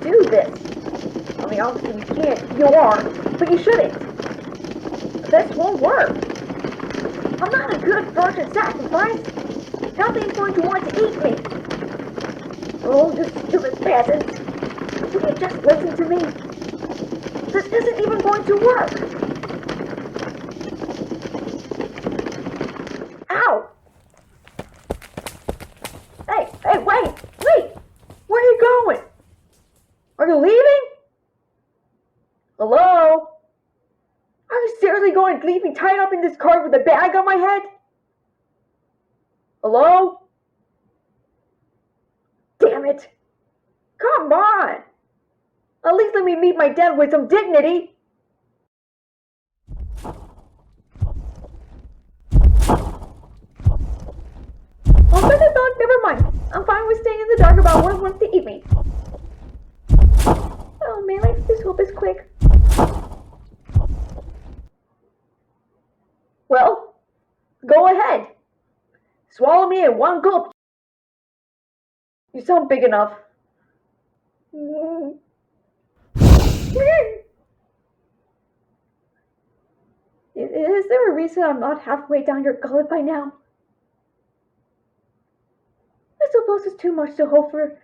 do this. I mean, obviously you can't. You are, but you shouldn't. This won't work. I'm not a good virgin sacrifice. Nothing's going to want to eat me. Oh, you stupid peasant. Will you just listen to me? This isn't even going to work. Ow! Hey, wait! Where are you going? Are you leaving? Hello? Are you seriously going to leave me tied up in this car with a bag on my head? Hello? Damn it! Come on! At least let me meet my death with some dignity! Oh, never mind. I'm fine with staying in the dark about what wants to eat me. Oh man, I just hope it's quick. Well, go ahead. Swallow me in one gulp. You sound big enough. Is there a reason I'm not halfway down your gullet by now? I suppose it's too much to hope for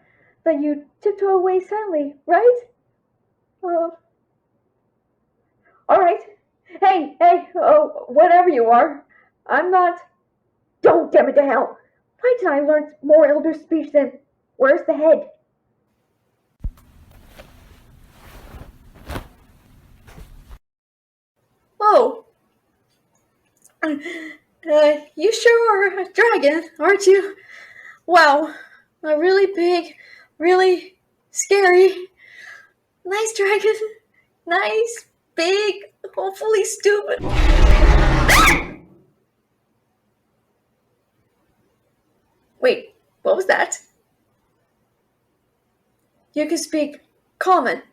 that you tiptoe away silently, right? Alright. Hey, whatever you are. I'm not... Don't damn it to hell! Why did I learn more elder speech than where's the head? Oh. You sure are a dragon, aren't you? Wow. A really big, really scary, nice dragon. Nice, big, hopefully stupid. Wait, what was that? You can speak common.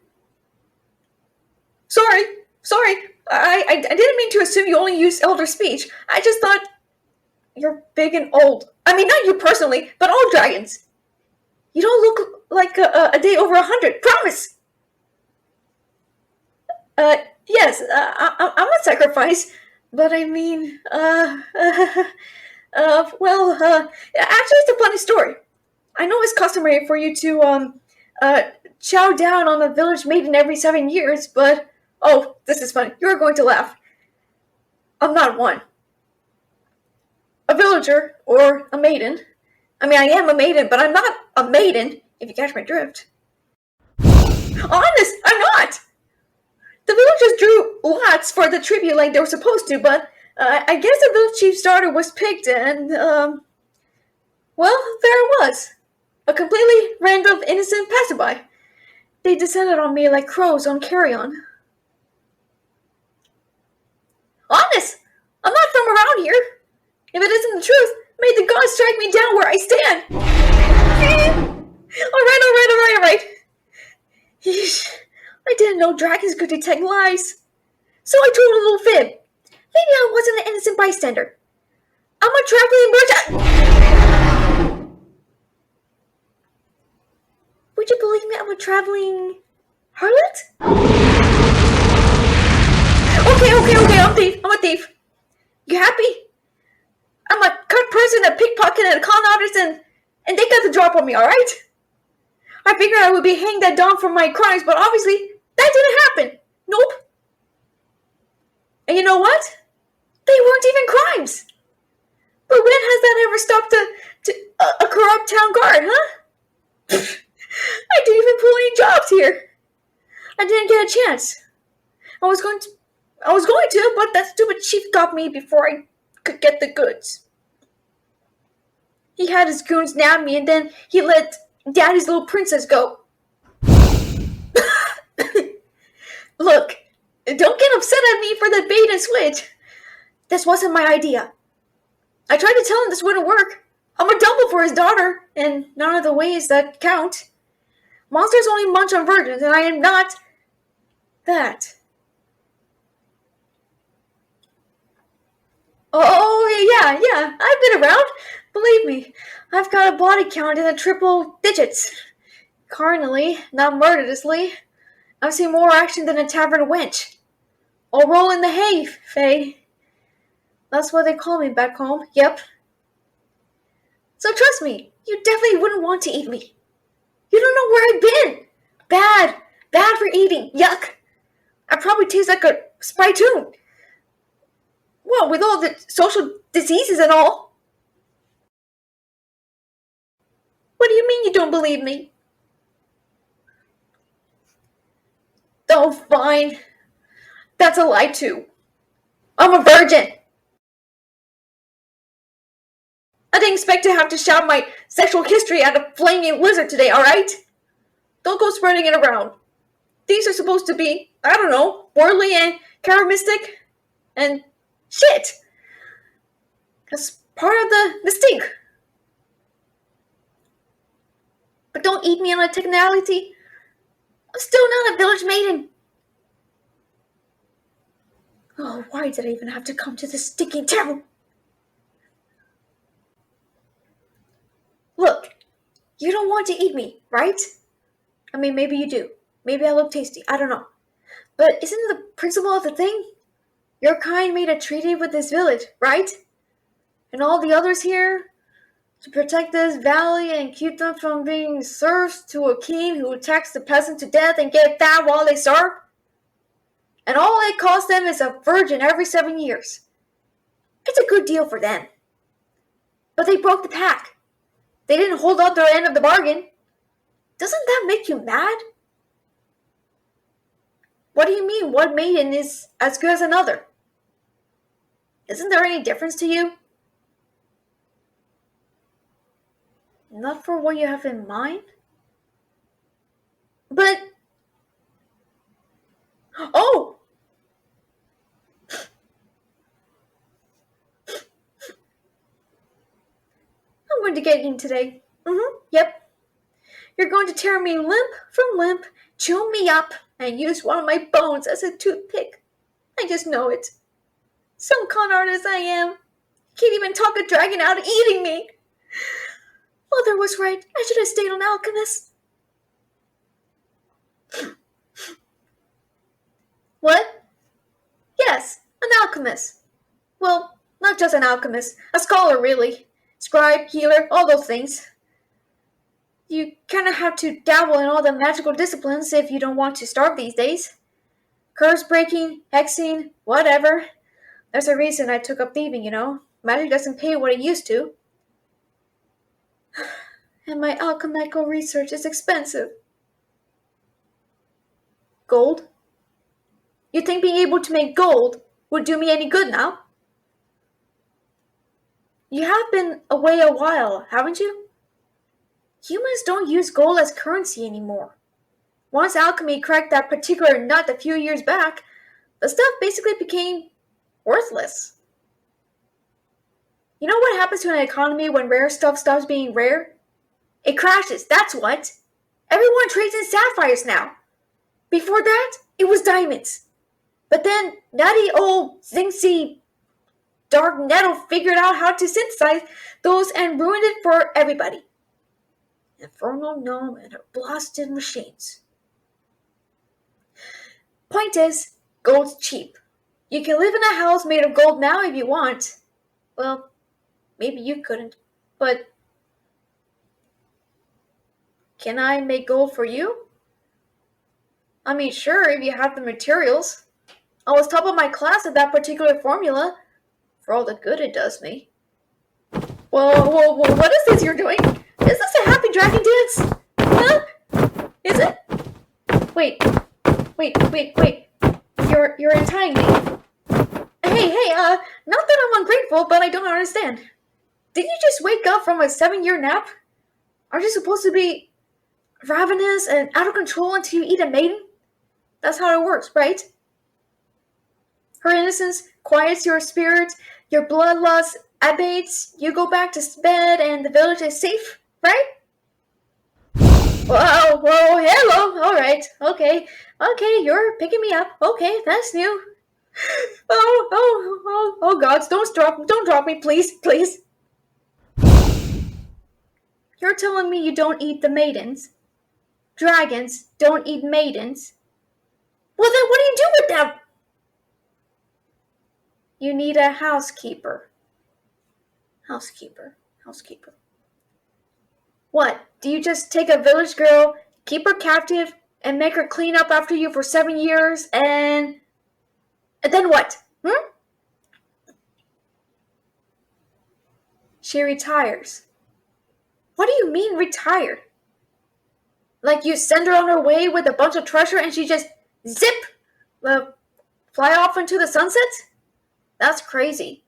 Sorry. I didn't mean to assume you only use elder speech. I just thought you're big and old. I mean, not you personally, but all dragons. You don't look like a day over 100. Promise. Yes. I'm not sacrifice, but I mean, well, actually, it's a funny story. I know it's customary for you to chow down on a village maiden every 7 years, but oh, this is funny. You're going to laugh. I'm not one. A villager or a maiden. I mean, I am a maiden, but I'm not a maiden, if you catch my drift. Honest, I'm not! The villagers drew lots for the tribute like they were supposed to, but I guess the village chief's daughter was picked, and, well, there I was. A completely random, innocent passerby. They descended on me like crows on carrion. Honest, I'm not from around here. If it isn't the truth, may the gods strike me down where I stand. Alright. Yeesh. I didn't know dragons could detect lies. So I told a little fib. Maybe I wasn't an innocent bystander. I'm a traveling bird. Would you believe me? I'm a traveling harlot? Okay, I'm a thief. You happy? I'm a cut person, a pickpocket, and a con artist, and they got the drop on me, alright? I figured I would be hanged at dawn for my crimes, but obviously, that didn't happen. Nope. And you know what? They weren't even crimes. But when has that ever stopped a corrupt town guard, huh? I didn't even pull any jobs here. I didn't get a chance. I was going to, but that stupid chief got me before I could get the goods. He had his goons nab me, and then he let Daddy's little princess go. Look, don't get upset at me for the bait and switch. This wasn't my idea. I tried to tell him this wouldn't work. I'm a double for his daughter, in none of the ways that count. Monsters only munch on virgins, and I am not that. Oh, yeah, I've been around. Believe me, I've got a body count in the triple digits. Carnally, not murderously. I've seen more action than a tavern wench. I'll roll in the hay, Faye. That's what they call me back home, yep. So trust me, you definitely wouldn't want to eat me. You don't know where I've been. Bad. Bad for eating. Yuck. I probably taste like a spittoon. Well, with all the social diseases and all. What do you mean you don't believe me? Oh, fine. That's a lie, too. I'm a virgin. I didn't expect to have to shout my sexual history at a flaming lizard today, alright? Don't go spreading it around. These are supposed to be, I don't know, worldly and charismatic and shit. That's part of the mystique. But don't eat me on a technicality. I'm still not a village maiden. Oh, why did I even have to come to this stinking town? Look, you don't want to eat me, right? I mean, maybe you do. Maybe I look tasty. I don't know. But isn't the principle of the thing? Your kind made a treaty with this village, right? And all the others here? To protect this valley and keep them from being serfs to a king who attacks the peasant to death and get fat while they starve? And all it costs them is a virgin every 7 years. It's a good deal for them. But they broke the pact. They didn't hold up their end of the bargain. Doesn't that make you mad? What do you mean one maiden is as good as another? Isn't there any difference to you? Not for what you have in mind? But... Oh! I'm going to get eaten today. Yep. You're going to tear me limb from limb, chew me up, and use one of my bones as a toothpick. I just know it. Some con artist I am. Can't even talk a dragon out of eating me. Mother was right. I should have stayed on Alchemist. What? Yes, an alchemist. Well, not just an alchemist. A scholar, really. Scribe, healer, all those things. You kind of have to dabble in all the magical disciplines if you don't want to starve these days. Curse breaking, hexing, whatever. There's a reason I took up thieving, you know. Magic doesn't pay what it used to. And my alchemical research is expensive. Gold? You think being able to make gold would do me any good now? You have been away a while, haven't you? Humans don't use gold as currency anymore. Once alchemy cracked that particular nut a few years back, the stuff basically became worthless. You know what happens to an economy when rare stuff stops being rare? It crashes, that's what. Everyone trades in sapphires now. Before that, it was diamonds. But then, nutty old Zinxie Dark Nettle figured out how to synthesize those and ruined it for everybody. Infernal Gnome and her blasted machines. Point is, gold's cheap. You can live in a house made of gold now if you want. Well, maybe you couldn't, but... Can I make gold for you? I mean, sure, if you have the materials. I was top of my class at that particular formula, for all the good it does me. Whoa, what is this you're doing? Is this a happy dragon dance? Huh? Is it? Wait. You're untying me. Hey, not that I'm ungrateful, but I don't understand. Did you just wake up from a 7-year nap? Aren't you supposed to be ravenous and out of control until you eat a maiden? That's how it works, right? Her innocence quiets your spirit, your bloodlust abates, you go back to bed, and the village is safe, right? Whoa, hello, alright, okay, you're picking me up, okay, that's new. Oh, gods, don't drop me, please. You're telling me you don't eat the maidens? Dragons don't eat maidens. Well, then what do you do with them? You need a housekeeper. Housekeeper. Housekeeper. What? Do you just take a village girl, keep her captive, and make her clean up after you for 7 years, and then what? She retires. What do you mean retire? Like you send her on her way with a bunch of treasure and she just zip, fly off into the sunset? That's crazy.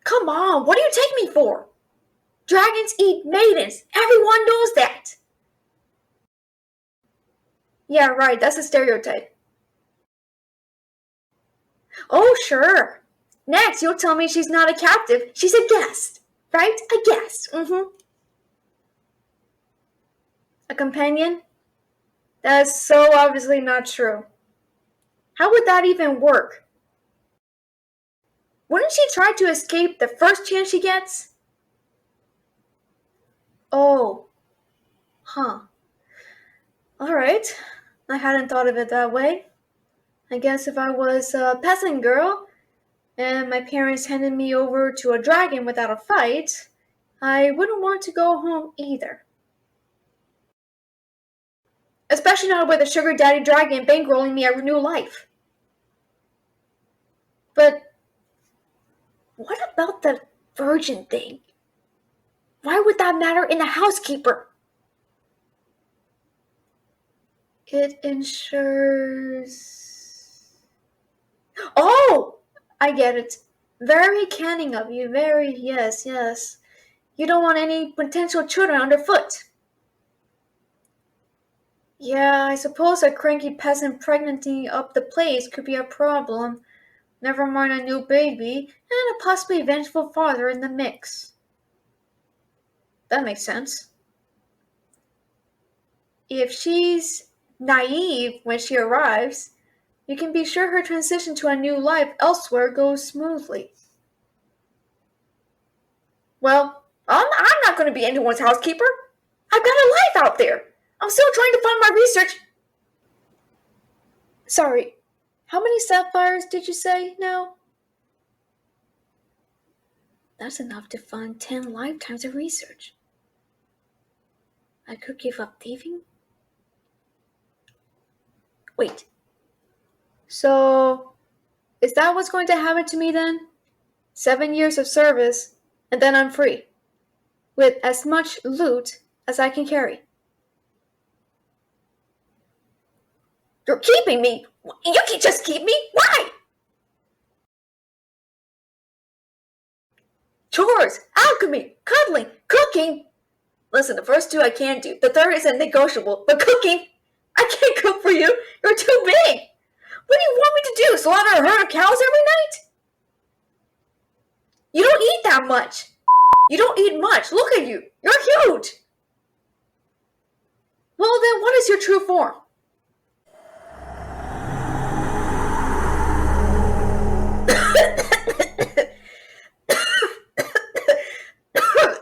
Come on, what do you take me for? Dragons eat maidens. Everyone knows that. Yeah, right, that's a stereotype. Oh, sure. Next, you'll tell me she's not a captive, she's a guest. Right? A guest. A companion? That's so obviously not true. How would that even work? Wouldn't she try to escape the first chance she gets? Oh. Huh. Alright. I hadn't thought of it that way. I guess if I was a peasant girl, and my parents handed me over to a dragon without a fight, I wouldn't want to go home either. Especially not with a sugar daddy dragon bankrolling me a new life. But what about the virgin thing? Why would that matter in a housekeeper? It ensures... Oh! I get it. Very canning of you. Very, yes. You don't want any potential children underfoot. Yeah, I suppose a cranky peasant pregnanting up the place could be a problem. Never mind a new baby, and a possibly vengeful father in the mix. That makes sense. If she's naive when she arrives, you can be sure her transition to a new life elsewhere goes smoothly. Well, I'm not going to be anyone's housekeeper. I've got a life out there. I'm still trying to find my research. Sorry, how many sapphires did you say now? That's enough to fund 10 lifetimes of research. I could give up thieving? Wait. So, is that what's going to happen to me then? 7 years of service, and then I'm free. With as much loot as I can carry. You're keeping me? You can just keep me? Why? Chores, alchemy, cuddling, cooking. Listen, the first two I can do. The third isn't negotiable. But cooking, I can't cook for you. You're too big. What do you want me to do? Slaughter a herd of cows every night? You don't eat that much. You don't eat much. Look at you. You're huge. Well, then what is your true form?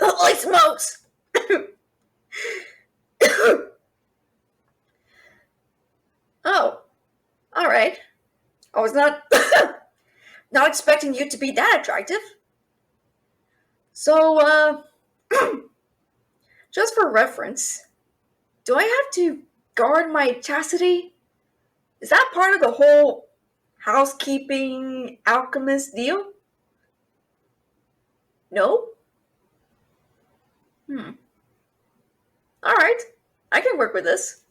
Holy smokes! Oh, alright. I was not not expecting you to be that attractive. So, just for reference, do I have to guard my chastity? Is that part of the whole housekeeping alchemist deal? No? Alright, I can work with this.